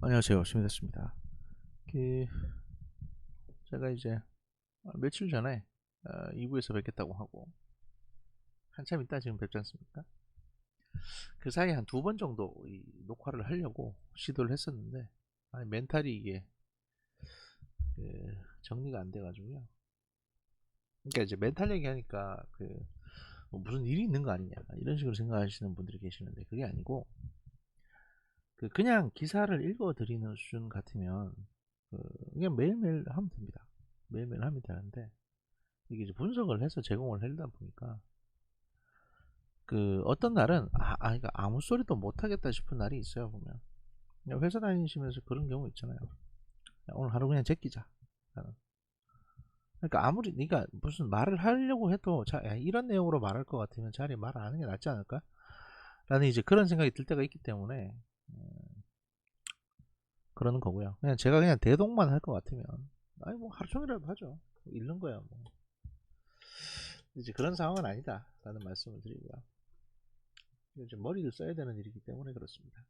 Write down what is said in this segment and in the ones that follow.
안녕하세요. 심희됐습니다. 그 제가 이제 며칠 전에 2부에서 뵙겠다고 하고 한참 있다 지금 뵙지 않습니까? 그 사이에 한 두 번 정도 이 녹화를 하려고 시도를 했었는데 멘탈이 이게 정리가 안 돼가지고요. 그러니까 이제 멘탈 얘기하니까 뭐 무슨 일이 있는 거 아니냐 이런 식으로 생각하시는 분들이 계시는데 그게 아니고 그냥 기사를 읽어드리는 수준 같으면 그 그냥 매일매일 하면 됩니다. 매일매일 하면 되는데 이게 이제 분석을 해서 제공을 하다 보니까 어떤 날은 그러니까 아무 소리도 못 하겠다 싶은 날이 있어요. 보면 그냥 회사 다니시면서 그런 경우 있잖아요. 오늘 하루 그냥 제끼자. 그러니까 아무리 네가 무슨 말을 하려고 해도 이런 내용으로 말할 것 같으면 차라리 말 안 하는 게 낫지 않을까? 라는 이제 그런 생각이 들 때가 있기 때문에 그러는 거고요. 그냥 제가 그냥 대동만 할 것 같으면 아니 뭐 하루 종일이라도 하죠. 뭐 읽는 거야 뭐. 이제 그런 상황은 아니다 라는 말씀을 드리고요. 이제 머리를 써야 되는 일이기 때문에 그렇습니다.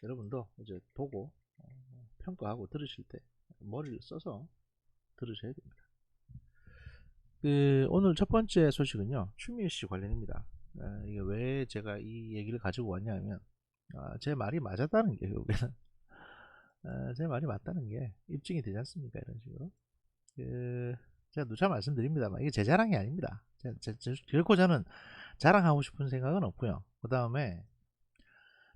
여러분도 이제 보고 평가하고 들으실 때 머리를 써서 들으셔야 됩니다. 오늘 첫 번째 소식은요, 추미애 씨 관련입니다. 이게 왜 제가 이 얘기를 가지고 왔냐면, 제 말이 맞았다는 게, 결국에는, 제 말이 맞다는 게 입증이 되지 않습니까? 이런 식으로. 제가 누차 말씀드립니다만, 이게 제 자랑이 아닙니다. 결코 저는 자랑하고 싶은 생각은 없고요. 그 다음에,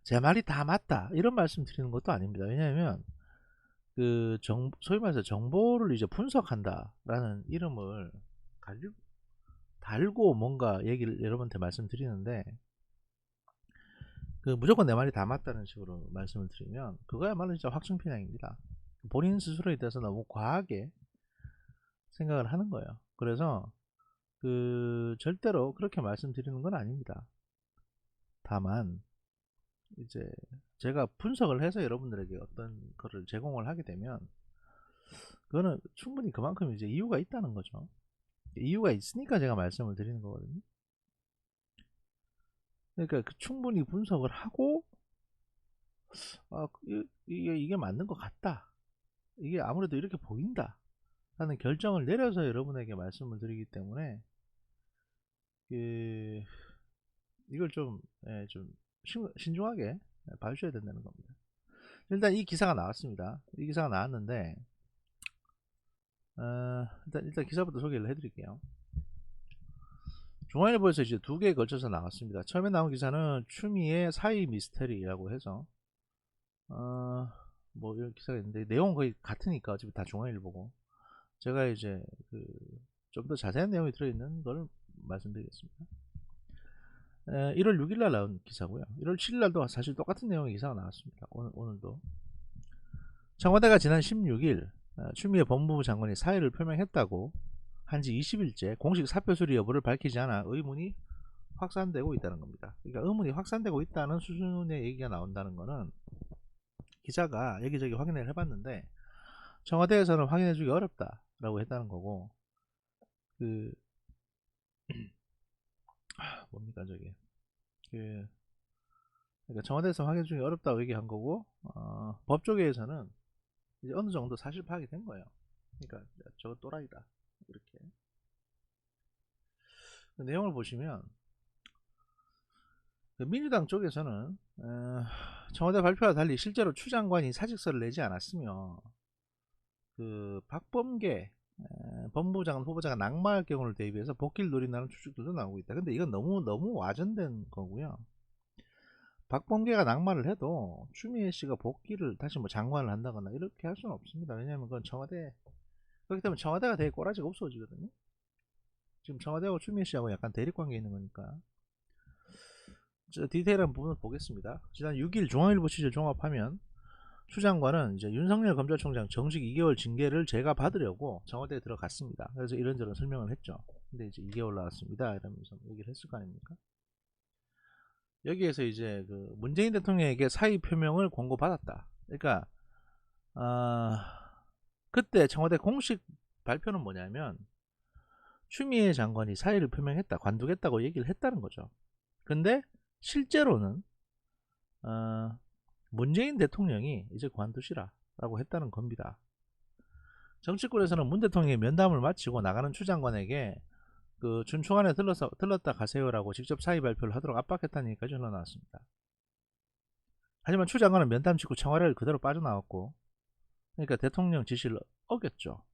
제 말이 다 맞다. 이런 말씀 드리는 것도 아닙니다. 왜냐하면, 소위 말해서 정보를 이제 분석한다라는 이름을 달고 뭔가 얘기를 여러분한테 말씀드리는데, 무조건 내 말이 다 맞다는 식으로 말씀을 드리면, 그거야말로 진짜 확증편향입니다. 본인 스스로에 대해서 너무 과하게 생각을 하는 거예요. 그래서, 절대로 그렇게 말씀드리는 건 아닙니다. 다만, 이제, 제가 분석을 해서 여러분들에게 어떤 거를 제공을 하게 되면, 그거는 충분히 그만큼 이제 이유가 있다는 거죠. 이유가 있으니까 제가 말씀을 드리는 거거든요. 그러니까 충분히 분석을 하고 이게 맞는 것 같다. 이게 아무래도 이렇게 보인다. 라는 결정을 내려서 여러분에게 말씀을 드리기 때문에 그, 이걸 좀 신중하게 봐주셔야 된다는 겁니다. 일단 이 기사가 나왔습니다. 이 기사가 나왔는데 일단 기사부터 소개를 해드릴게요. 중앙일보에서 이제 두 개에 걸쳐서 나왔습니다. 처음에 나온 기사는 추미애 사이 미스테리라고 해서 뭐 이런 기사가 있는데 내용은 거의 같으니까 어차피 다 중앙일보고 제가 이제 좀 더 자세한 내용이 들어있는 걸 말씀드리겠습니다. 1월 6일 날 나온 기사고요. 1월 7일 날도 사실 똑같은 내용의 기사가 나왔습니다. 오늘도 청와대가 지난 16일 추미애 법무부 장관이 사의를 표명했다고 한 지 20일째 공식 사표 수리 여부를 밝히지 않아 의문이 확산되고 있다는 겁니다. 그러니까 의문이 확산되고 있다는 수준의 얘기가 나온다는 거는 기자가 여기저기 확인을 해봤는데 청와대에서는 확인해주기 어렵다라고 했다는 거고 그 뭡니까 저기 그 그러니까 청와대에서 확인해주기 어렵다고 얘기한 거고 법조계에서는 이제 어느 정도 사실 파악이 된 거예요. 그러니까 저거 또라이다 이렇게 내용을 보시면 민주당 쪽에서는 청와대 발표와 달리 실제로 추 장관이 사직서를 내지 않았으며 박범계 법무부 장관 후보자가 낙마할 경우를 대비해서 복귀를 노린다는 추측들도 나오고 있다. 근데 이건 너무 와전된 거고요. 박범계가 낙마를 해도 추미애 씨가 복귀를 다시 뭐 장관을 한다거나 이렇게 할 수는 없습니다. 왜냐하면 그건 청와대 그렇기 때문에 청와대가 되게 꼬라지가 없어지거든요. 지금 청와대하고 추미애 씨하고 약간 대립관계에 있는 거니까. 디테일한 부분을 보겠습니다. 지난 6일 중앙일보 취재 종합하면 추 장관은 이제 윤석열 검찰총장 정식 2개월 징계를 제가 받으려고 청와대에 들어갔습니다. 그래서 이런저런 설명을 했죠. 근데 이제 2개월 나왔습니다. 이러면서 얘기를 했을 거 아닙니까? 여기에서 이제 문재인 대통령에게 사의 표명을 권고받았다. 그러니까 그때 청와대 공식 발표는 뭐냐면 추미애 장관이 사의를 표명했다, 관두겠다고 얘기를 했다는 거죠. 근데 실제로는 문재인 대통령이 이제 그만두시라라고 했다는 겁니다. 정치권에서는 문 대통령이 면담을 마치고 나가는 추 장관에게 그 춘추관에 들렀다 가세요라고 직접 사의 발표를 하도록 압박했다는 얘기까지 흘러나왔습니다. 하지만 추 장관은 면담 직후 청와대를 그대로 빠져나왔고, 그러니까 대통령 지시를 어겼죠.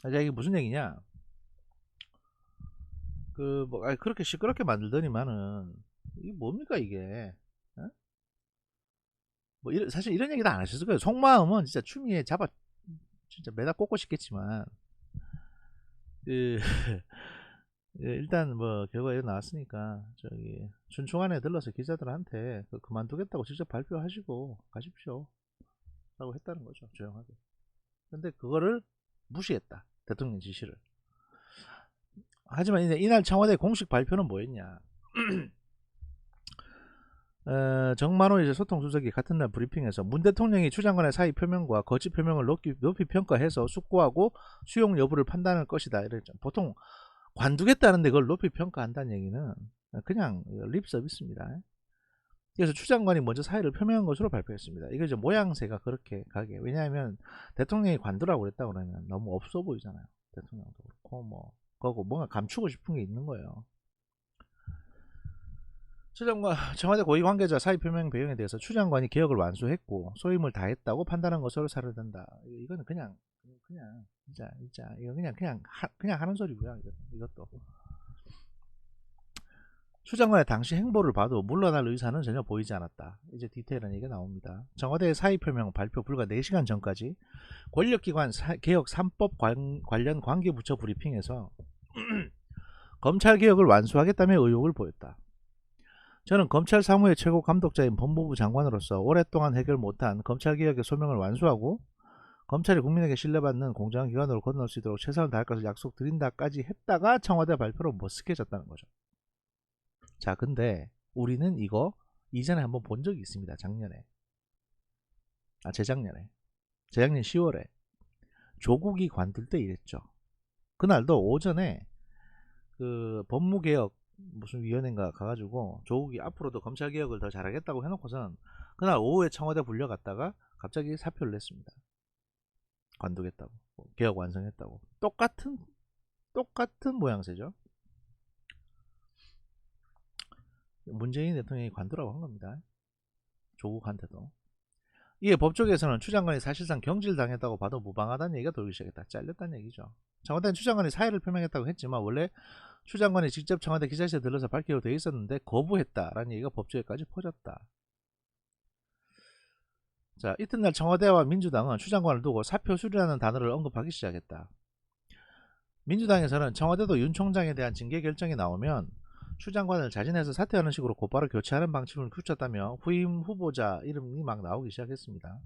이게 무슨 얘기냐? 그렇게 시끄럽게 만들더니만은 이게 뭡니까 이게? 어? 사실 이런 얘기도 안 하셨을 거예요. 속마음은 진짜 추미애 진짜 매다 꽂고 싶겠지만 그 일단 뭐 결과 이거 나왔으니까 저기 춘추관에 들러서 기자들한테 그만두겠다고 직접 발표하시고 가십시오 라고 했다는 거죠. 조용하게. 근데 그거를 무시했다, 대통령 지시를. 하지만 이날 청와대 공식 발표는 뭐였냐? 정만호 이제 소통수석이 같은 날 브리핑에서 문 대통령이 추 장관의 사의 표명과 거짓 표명을 높이 평가해서 숙고하고 수용 여부를 판단할 것이다 이랬죠. 보통 관두겠다는데 그걸 높이 평가한다는 얘기는 그냥 립 서비스입니다. 그래서 추 장관이 먼저 사의를 표명한 것으로 발표했습니다. 이거 이제 모양새가 그렇게 가게. 왜냐하면 대통령이 관두라고 그랬다고 그러면 너무 없어 보이잖아요. 대통령도 그렇고 뭐 그거 뭔가 감추고 싶은 게 있는 거예요. 추 장관, 청와대 고위 관계자 사의 표명 배경에 대해서 추 장관이 개혁을 완수했고 소임을 다했다고 판단한 것으로 사료된다. 이거는 그냥 진짜 이거 그냥 하는 소리고요. 이것도 추 장관의 당시 행보를 봐도 물러날 의사는 전혀 보이지 않았다. 이제 디테일한 얘기가 나옵니다. 청와대의 사의 표명 발표 불과 4시간 전까지 권력기관 개혁 3법 관련 관계부처 브리핑에서 검찰개혁을 완수하겠다며 의욕을 보였다. 저는 검찰 사무의 최고 감독자인 법무부 장관으로서 오랫동안 해결 못한 검찰개혁의 소명을 완수하고 검찰이 국민에게 신뢰받는 공정한 기관으로 건널 수 있도록 최선을 다할 것을 약속드린다까지 했다가 청와대 발표로 머쓱해졌다는 거죠. 자, 근데 우리는 이거 이전에 한번 본 적이 있습니다. 재작년 10월에 조국이 관둘 때 이랬죠. 그날도 오전에 그 법무개혁 무슨 위원회인가 가가지고 조국이 앞으로도 검찰개혁을 더 잘하겠다고 해놓고선 그날 오후에 청와대 불려갔다가 갑자기 사표를 냈습니다. 관두겠다고, 개혁 완성했다고. 똑같은 모양새죠. 문재인 대통령이 관두라고 한 겁니다. 조국한테도. 이에 법조계에서는 추 장관이 사실상 경질당했다고 봐도 무방하다는 얘기가 돌기 시작했다. 잘렸다는 얘기죠. 청와대는 추 장관이 사의를 표명했다고 했지만 원래 추 장관이 직접 청와대 기자실에 들러서 밝히기로 되어 있었는데 거부했다라는 얘기가 법조계까지 퍼졌다. 자, 이튿날 청와대와 민주당은 추 장관을 두고 사표 수리라는 단어를 언급하기 시작했다. 민주당에서는 청와대도 윤 총장에 대한 징계 결정이 나오면 추 장관을 자진해서 사퇴하는 식으로 곧바로 교체하는 방침을 굳혔다며 후임 후보자 이름이 막 나오기 시작했습니다.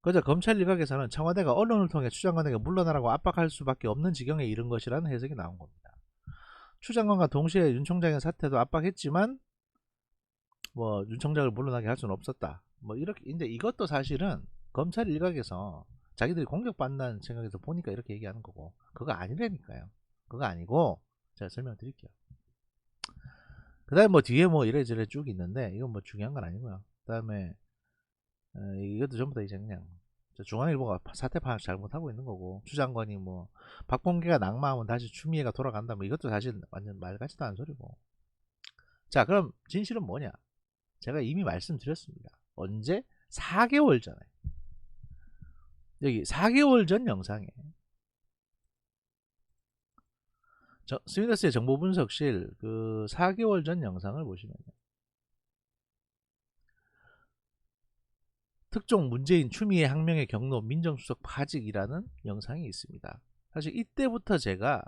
그저 검찰 일각에서는 청와대가 언론을 통해 추 장관에게 물러나라고 압박할 수밖에 없는 지경에 이른 것이라는 해석이 나온 겁니다. 추 장관과 동시에 윤 총장의 사퇴도 압박했지만 뭐 윤 총장을 물러나게 할 수는 없었다. 뭐 이렇게. 근데 이것도 사실은 검찰 일각에서 자기들이 공격받는다는 생각에서 보니까 이렇게 얘기하는 거고, 그거 아니라니까요. 그거 아니고 제가 설명드릴게요. 그 다음에 뭐 뒤에 뭐 이래저래 쭉 있는데 이건 뭐 중요한 건 아니고요. 그 다음에 이것도 전부 다 이제 그냥 중앙일보가 사태 파악 잘못하고 있는 거고, 추 장관이 뭐 박범계가 낙마하면 다시 추미애가 돌아간다 뭐 이것도 사실 완전 말 같지도 않은 소리고. 자, 그럼 진실은 뭐냐? 제가 이미 말씀드렸습니다. 언제? 4개월 전에. 여기 4개월 전 영상에 스미더스의 정보분석실 그 4개월 전 영상을 보시면요, 특종 문재인 추미애 항명의 경로 민정수석 파직이라는 영상이 있습니다. 사실 이때부터 제가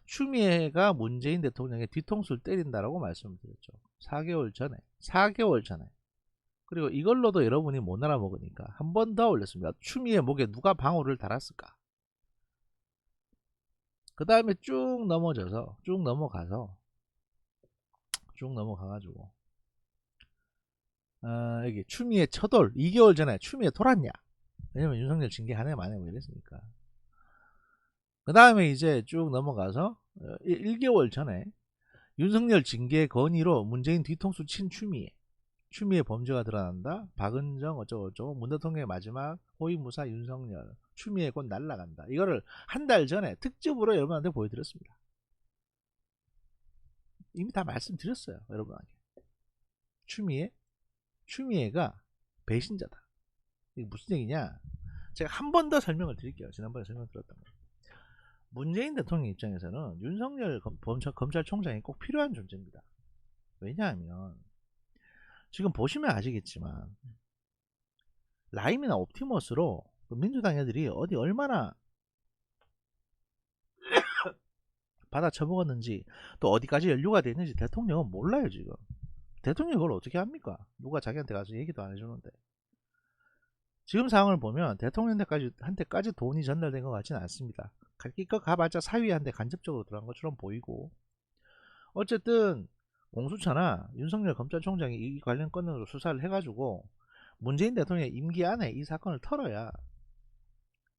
추미애가 문재인 대통령의 뒤통수를 때린다라고 말씀드렸죠. 4개월 전에. 그리고 이걸로도 여러분이 못 알아먹으니까 한 번 더 올렸습니다. 추미애 목에 누가 방울을 달았을까? 그 다음에 쭉 넘어가가지고 여기 추미애 처돌 2개월 전에 추미애 돌았냐? 왜냐면 윤석열 징계 한 해 만에 뭐 이랬으니까. 그 다음에 이제 쭉 넘어가서 1개월 전에 윤석열 징계 건의로 문재인 뒤통수 친 추미애. 추미애 범죄가 드러난다. 박은정 어쩌고저쩌고. 문 대통령의 마지막 호위무사 윤석열. 추미애 곧 날라간다. 이거를 한 달 전에 특집으로 여러분한테 보여드렸습니다. 이미 다 말씀드렸어요, 여러분에게. 추미애가 배신자다. 이게 무슨 얘기냐? 제가 한 번 더 설명을 드릴게요. 지난번에 설명드렸던 거. 문재인 대통령 입장에서는 윤석열 검찰총장이 꼭 필요한 존재입니다. 왜냐하면 지금 보시면 아시겠지만 라임이나 옵티머스로 민주당 애들이 어디 얼마나 받아 처먹었는지 또 어디까지 연루가 됐는지 대통령은 몰라요. 지금 대통령이 그걸 어떻게 합니까? 누가 자기한테 가서 얘기도 안 해주는데. 지금 상황을 보면 대통령한테까지 돈이 전달된 것 같지는 않습니다. 이거 가봤자 사위한테 간접적으로 들어간 것처럼 보이고, 어쨌든 공수처나 윤석열 검찰총장이 이 관련 건으로 수사를 해가지고 문재인 대통령의 임기 안에 이 사건을 털어야,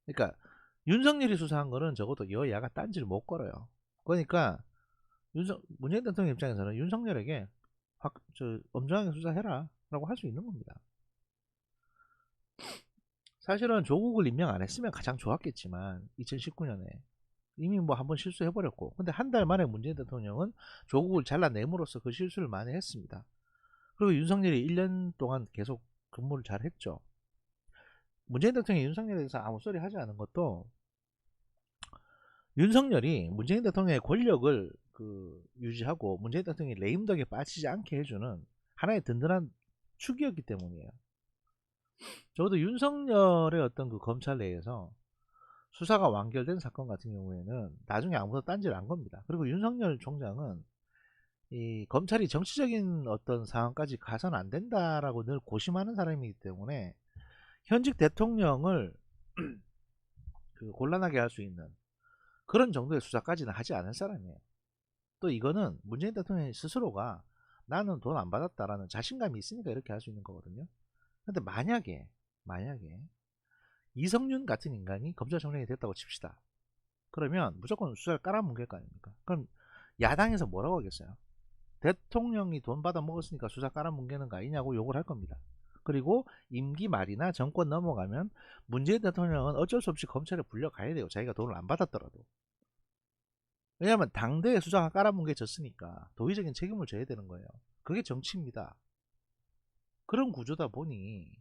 그러니까 윤석열이 수사한 거는 적어도 여야가 딴지를 못 걸어요. 그러니까 문재인 대통령 입장에서는 윤석열에게 엄정하게 수사해라 라고 할 수 있는 겁니다. 사실은 조국을 임명 안 했으면 가장 좋았겠지만 2019년에 이미 뭐 한번 실수해버렸고, 근데 한 달 만에 문재인 대통령은 조국을 잘라내므로써 그 실수를 많이 했습니다. 그리고 윤석열이 1년 동안 계속 근무를 잘 했죠. 문재인 대통령이 윤석열에 대해서 아무 소리 하지 않은 것도, 윤석열이 문재인 대통령의 권력을 유지하고 문재인 대통령이 레임덕에 빠지지 않게 해주는 하나의 든든한 축이었기 때문이에요. 적어도 윤석열의 어떤 그 검찰 내에서 수사가 완결된 사건 같은 경우에는 나중에 아무도 딴지를 안 겁니다. 그리고 윤석열 총장은 이 검찰이 정치적인 어떤 상황까지 가서는 안 된다라고 늘 고심하는 사람이기 때문에 현직 대통령을 곤란하게 할 수 있는 그런 정도의 수사까지는 하지 않을 사람이에요. 또 이거는 문재인 대통령 스스로가 나는 돈 안 받았다라는 자신감이 있으니까 이렇게 할 수 있는 거거든요. 근데 만약에 이성윤 같은 인간이 검찰총장이 됐다고 칩시다. 그러면 무조건 수사를 깔아뭉갤 거 아닙니까? 그럼 야당에서 뭐라고 하겠어요? 대통령이 돈 받아 먹었으니까 수사 깔아뭉개는 거 아니냐고 욕을 할 겁니다. 그리고 임기 말이나 정권 넘어가면 문재인 대통령은 어쩔 수 없이 검찰에 불려가야 돼요. 자기가 돈을 안 받았더라도. 왜냐하면 당대에 수사가 깔아뭉개졌으니까 도의적인 책임을 져야 되는 거예요. 그게 정치입니다. 그런 구조다 보니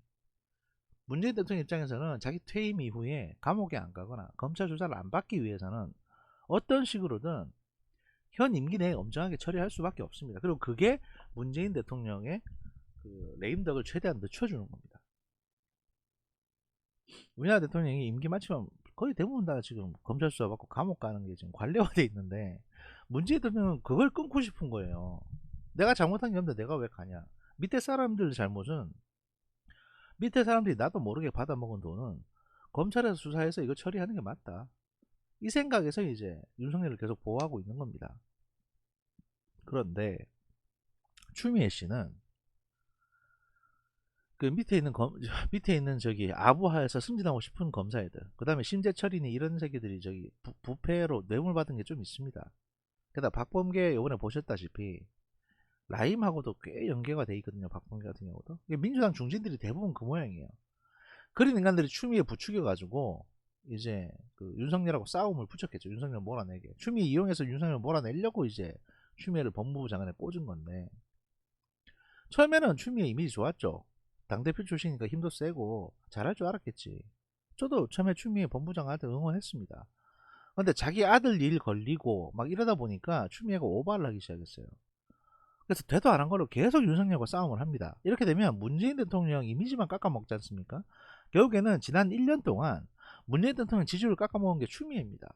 문재인 대통령 입장에서는 자기 퇴임 이후에 감옥에 안 가거나 검찰 조사를 안 받기 위해서는 어떤 식으로든 현 임기 내에 엄정하게 처리할 수밖에 없습니다. 그리고 그게 문재인 대통령의 레임덕을 최대한 늦춰주는 겁니다. 우리나라 대통령이 임기 마치면 거의 대부분 다 지금 검찰 수사 받고 감옥 가는 게 지금 관례화돼 있는데, 문재인 대통령은 그걸 끊고 싶은 거예요. 내가 잘못한 게 없는데 내가 왜 가냐. 밑에 사람들 잘못은, 밑에 사람들이 나도 모르게 받아먹은 돈은 검찰에서 수사해서 이거 처리하는 게 맞다, 이 생각에서 이제 윤석열을 계속 보호하고 있는 겁니다. 그런데 추미애 씨는 그 밑에 있는 저기 아부하에서 승진하고 싶은 검사애들, 그 다음에 심재철이니 이런 새끼들이 저기 부패로 뇌물 받은 게 좀 있습니다. 게다가 박범계 요번에 보셨다시피 라임하고도 꽤 연계가 돼 있거든요. 박범계 같은 경우도. 민주당 중진들이 대부분 그 모양이에요. 그런 인간들이 추미애 부추겨가지고 이제 윤석열하고 싸움을 붙였겠죠. 윤석열 몰아내게. 추미애 이용해서 윤석열 몰아내려고 이제 추미애를 법무부 장관에 꽂은 건데, 처음에는 추미애 이미지 좋았죠. 당대표 출신이니까 힘도 세고 잘할 줄 알았겠지. 저도 처음에 추미애 법무장관한테 응원했습니다. 근데 자기 아들 일 걸리고 막 이러다 보니까 추미애가 오버를 하기 시작했어요. 그래서 되도 안 한 걸로 계속 윤석열과 싸움을 합니다. 이렇게 되면 문재인 대통령 이미지만 깎아먹지 않습니까? 결국에는 지난 1년 동안 문재인 대통령 지지율을 깎아먹은 게 추미애입니다.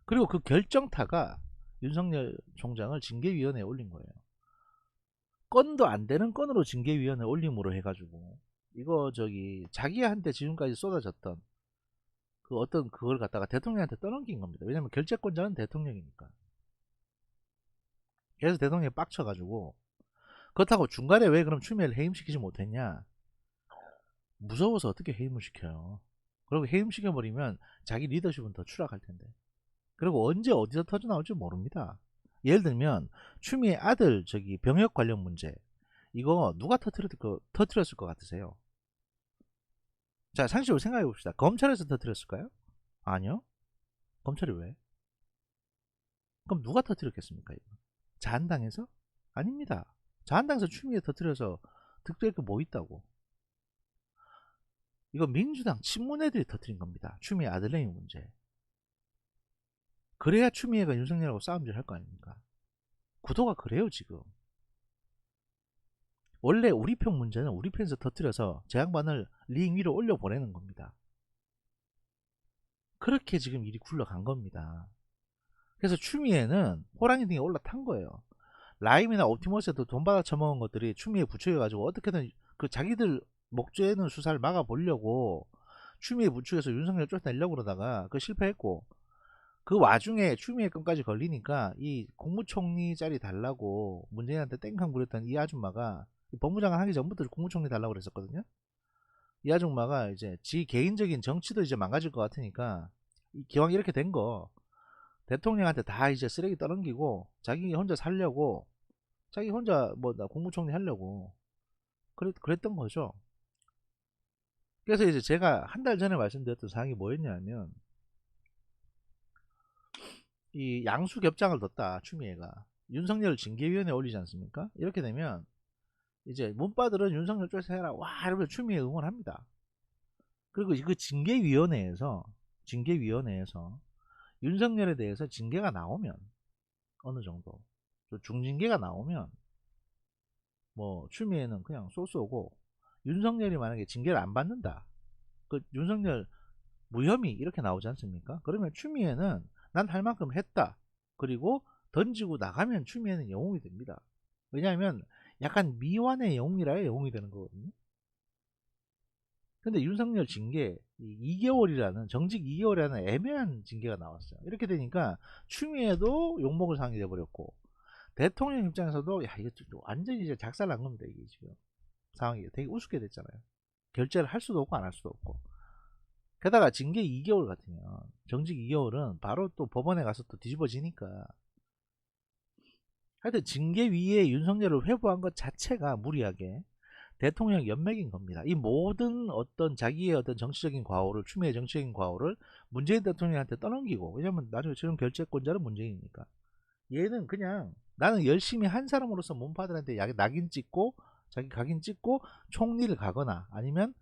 그리고 그 결정타가 윤석열 총장을 징계위원회에 올린 거예요. 건도 안 되는 건으로 징계위원회 올림으로 해가지고 이거 자기한테 지금까지 쏟아졌던 그걸 갖다가 대통령한테 떠넘긴 겁니다. 왜냐면 결재권자는 대통령이니까. 그래서 대통령이 빡쳐가지고, 그렇다고 중간에 왜 그럼 추미애를 해임시키지 못했냐? 무서워서 어떻게 해임을 시켜요. 그리고 해임시켜버리면 자기 리더십은 더 추락할 텐데. 그리고 언제 어디서 터져나올지 모릅니다. 예를 들면 추미애 아들 병역 관련 문제, 이거 누가 터뜨렸을 것 같으세요? 자, 상식적으로 생각해 봅시다. 검찰에서 터뜨렸을까요? 아니요. 검찰이 왜? 그럼 누가 터뜨렸겠습니까? 이거? 자한당에서? 아닙니다. 자한당에서 추미애 터뜨려서 득도할 게 뭐 있다고? 이거 민주당 친문애들이 터뜨린 겁니다. 추미애 아들내미 문제. 그래야 추미애가 윤석열하고 싸움질 할 거 아닙니까? 구도가 그래요 지금. 원래 우리 편 문제는 우리 편에서 터뜨려서 제 양반을 링 위로 올려보내는 겁니다. 그렇게 지금 일이 굴러간 겁니다. 그래서 추미애는 호랑이 등에 올라탄 거예요. 라임이나 옵티머스에도 돈 받아 처먹은 것들이 추미애 부추겨가지고 어떻게든 그 자기들 목죄는 수사를 막아보려고 추미애 부추겨서 윤석열 쫓아내려고 그러다가 그 실패했고, 그 와중에 추미애 건까지 걸리니까 이 국무총리 자리 달라고 문재인한테 땡깡 부렸던 이 아줌마가 법무장관 하기 전부터 국무총리 달라고 그랬었거든요. 이 아줌마가 이제 지 개인적인 정치도 이제 망가질 것 같으니까 기왕 이렇게 된 거 대통령한테 다 이제 쓰레기 떠넘기고 자기 혼자 살려고, 자기 혼자 뭐 나 국무총리 하려고 그랬던 거죠. 그래서 이제 제가 한 달 전에 말씀드렸던 사항이 뭐였냐면, 이 양수 겹장을 뒀다 추미애가 윤석열 징계위원회에 올리지 않습니까? 이렇게 되면 이제 문바들은 윤석열 쫓아해라 와 이러면 추미애 응원합니다. 그리고 그 징계위원회에서 윤석열에 대해서 징계가 나오면, 어느 정도 중징계가 나오면 뭐 추미애는 그냥 쏘쏘고, 윤석열이 만약에 징계를 안 받는다, 그 윤석열 무혐의 이렇게 나오지 않습니까? 그러면 추미애는 난 할 만큼 했다, 그리고 던지고 나가면 추미애는 영웅이 됩니다. 왜냐하면 약간 미완의 영웅이라야 영웅이 되는 거거든요. 근데 윤석열 징계 2개월이라는 정직 2개월이라는 애매한 징계가 나왔어요. 이렇게 되니까 추미애도 욕먹을 상황이 돼버렸고, 대통령 입장에서도 야 이거 완전히 이제 작살난 겁니다. 이게 지금 상황이 되게 우습게 됐잖아요. 결재를 할 수도 없고 안 할 수도 없고, 게다가 징계 2개월 같으면 정직 2개월은 바로 또 법원에 가서 또 뒤집어지니까, 하여튼 징계위에 윤석열을 회부한 것 자체가 무리하게 대통령 연맥인 겁니다. 이 모든 어떤 자기의 어떤 정치적인 과오를, 추미애 정치적인 과오를 문재인 대통령한테 떠넘기고, 왜냐면 나중에 최종 결재권자는 문재인이니까, 얘는 그냥 나는 열심히 한 사람으로서 몸파들한테 낙인 찍고 자기 각인 찍고 총리를 가거나 아니면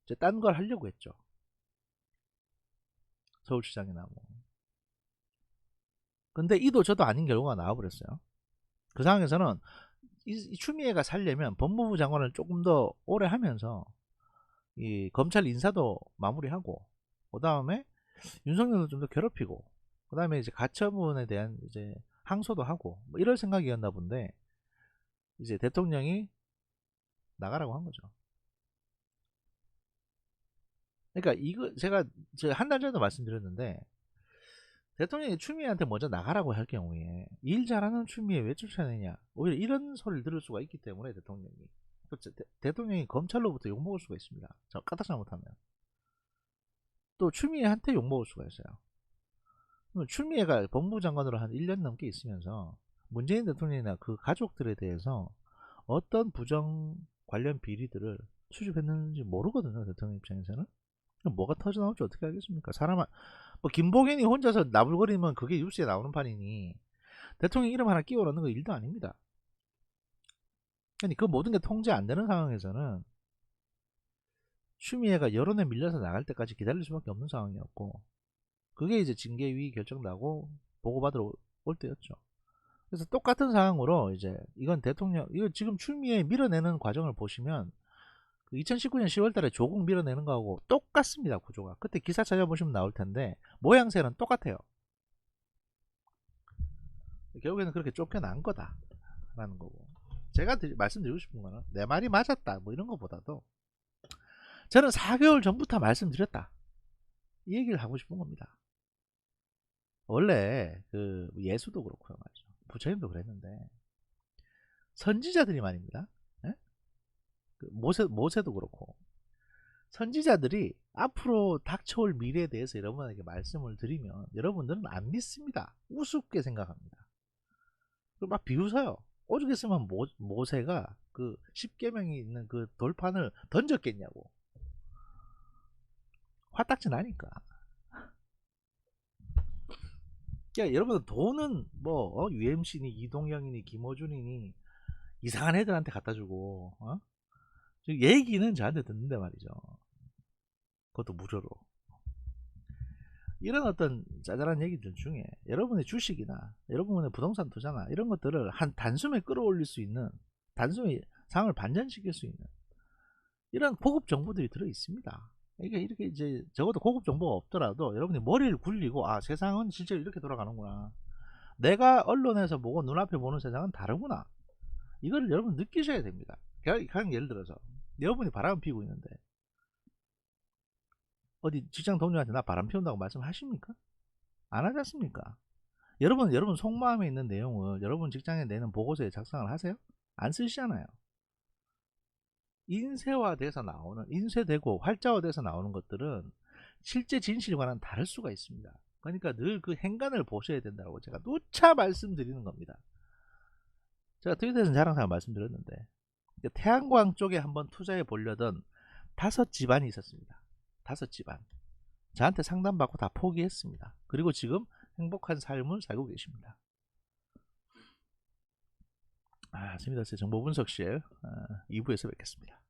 이제 딴 걸 하려고 했죠. 서울시장이나 뭐. 근데 이도 저도 아닌 결과가 나와버렸어요. 그 상황에서는 이 추미애가 살려면 법무부 장관을 조금 더 오래 하면서 이 검찰 인사도 마무리하고, 그 다음에 윤석열도 좀 더 괴롭히고, 그 다음에 이제 가처분에 대한 이제 항소도 하고 뭐 이럴 생각이었나 본데, 이제 대통령이 나가라고 한 거죠. 그러니까 이거 제가 한 달 전에도 말씀드렸는데, 대통령이 추미애한테 먼저 나가라고 할 경우에 일 잘하는 추미애 왜 쫓아내냐, 오히려 이런 소리를 들을 수가 있기 때문에 대통령이, 대통령이 검찰로부터 욕먹을 수가 있습니다. 까딱 잘못하면 또 추미애한테 욕먹을 수가 있어요. 추미애가 법무부 장관으로 한 1년 넘게 있으면서 문재인 대통령이나 그 가족들에 대해서 어떤 부정 관련 비리들을 수집했는지 모르거든요. 대통령 입장에서는. 뭐가 터져나올지 어떻게 알겠습니까? 뭐 김봉현이 혼자서 나불거리면 그게 뉴스에 나오는 판이니 대통령 이름 하나 끼워 넣는 거 일도 아닙니다. 아니 그 모든 게 통제 안 되는 상황에서는 추미애가 여론에 밀려서 나갈 때까지 기다릴 수밖에 없는 상황이었고, 그게 이제 징계위 결정 나고 보고받으러 올 때였죠. 그래서 똑같은 상황으로 이제 이건 이거 지금 추미애 밀어내는 과정을 보시면 그 2019년 10월달에 조국 밀어내는 거하고 똑같습니다. 구조가. 그때 기사 찾아보시면 나올 텐데 모양새는 똑같아요. 결국에는 그렇게 쫓겨난 거다라는 거고, 제가 말씀드리고 싶은 거는 내 말이 맞았다 뭐 이런 거보다도 저는 4개월 전부터 말씀드렸다 이 얘기를 하고 싶은 겁니다. 원래 그 예수도 그렇고요, 말이죠. 부처님도 그랬는데 선지자들이 말입니다. 예? 그 모세도 그렇고 선지자들이 앞으로 닥쳐올 미래에 대해서 여러분에게 말씀을 드리면 여러분들은 안 믿습니다. 우습게 생각합니다. 그리고 막 비웃어요. 오죽했으면 모세가 그 10계명이 있는 그 돌판을 던졌겠냐고. 화딱지 나니까. 야, 여러분 돈은 뭐 UMC니 이동영이니 김어준이니 이상한 애들한테 갖다 주고 얘기는 저한테 듣는데 말이죠. 그것도 무료로. 이런 어떤 짜잘한 얘기들 중에 여러분의 주식이나 여러분의 부동산 투자나 이런 것들을 한 단숨에 끌어올릴 수 있는, 단숨에 상을 반전시킬 수 있는 이런 고급 정보들이 들어 있습니다. 이게 이렇게 이제 적어도 고급 정보가 없더라도 여러분이 머리를 굴리고 아, 세상은 실제로 이렇게 돌아가는구나, 내가 언론에서 보고 눈앞에 보는 세상은 다르구나, 이걸 여러분 느끼셔야 됩니다. 그냥 예를 들어서 여러분이 바람 피우고 있는데 어디 직장 동료한테 나 바람 피운다고 말씀하십니까? 안 하지 않습니까? 여러분 속마음에 있는 내용을 여러분 직장에 내는 보고서에 작성을 하세요? 안 쓰시잖아요. 인쇄화돼서 나오는, 인쇄되고 활자화돼서 나오는 것들은 실제 진실과는 다를 수가 있습니다. 그러니까 늘 그 행간을 보셔야 된다고 제가 누차 말씀드리는 겁니다. 제가 트위터에서 자랑상 말씀드렸는데 태양광 쪽에 한번 투자해 보려던 5집안이 있었습니다. 5집안. 저한테 상담받고 다 포기했습니다. 그리고 지금 행복한 삶을 살고 계십니다. 재밌었어요. 정보분석실 2부에서 뵙겠습니다.